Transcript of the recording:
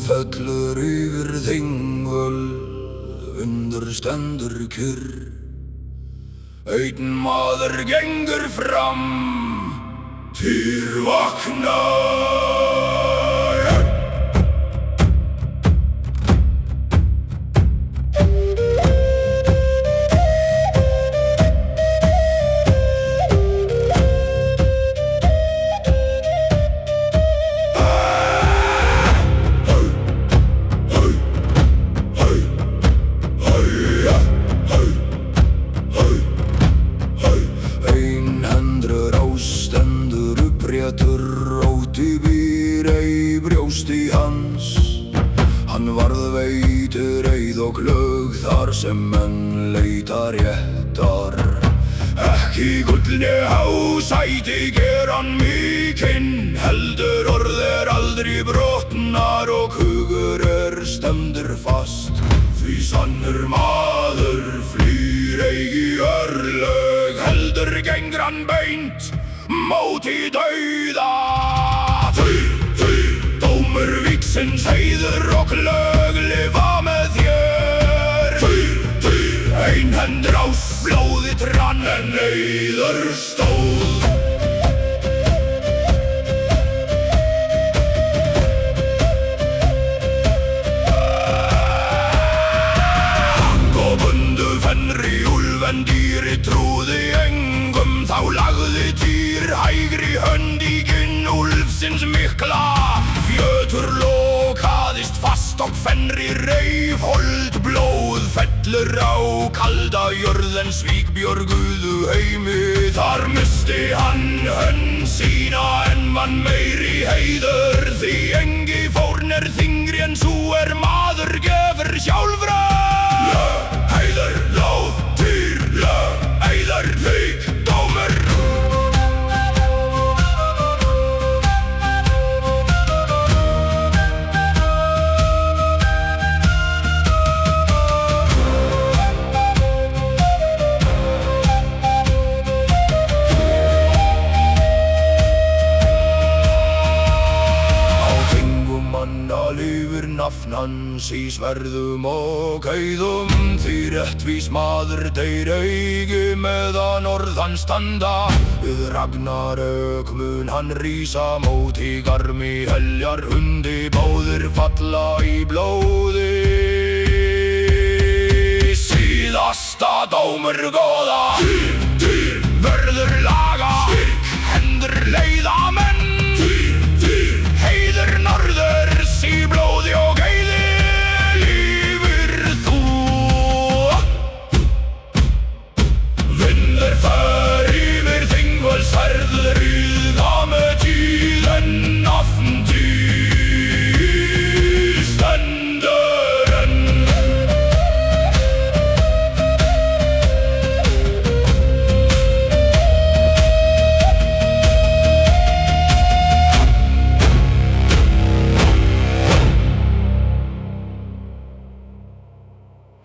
fellur yfir Þingvöll, undir stendur kyrr. Einn maður gengur fram, Týr vakna. Róti býr ei brjósti hans. Hann varð veitur eið og glögg þar sem menn leita réttar. Ekki gullni hásæti ger hann mikinn, heldur orð aldrei brotnar og hugur stemdur fast. Því sannur maður flýr eigi örlög, heldur gengur hann beint móti dauða. Týr, dómur vígsins heiður og lög lifa með þér. Týr, einhendur ás, blóðið rann en eiður stóð. Og bundu fenri úlfen dýri trúði engum, þá lagði Týr hægri hönd í ginn úlfsins mikla. Fjötur lokaðist fast og fenri reif hold, blóð fellur á kalda jörð en svík björguðu heimi. Þar missti hann hönd sína en vann meiri heiður, því engi fórn þyngri en sú maður gefur sjálfra. Heiður, lóð, Týr, lög, eiður, víg, dómur. Lifir nafn hans í sverðum og heiðum, því réttvís maður deyr eigi meðan orð hans standa. Við Ragnarök mun hann rísa móti garmi heljar hundi, báðir falla í blóði. Síðasta dómur góða, Týr verður laga, styrk hendur leiða.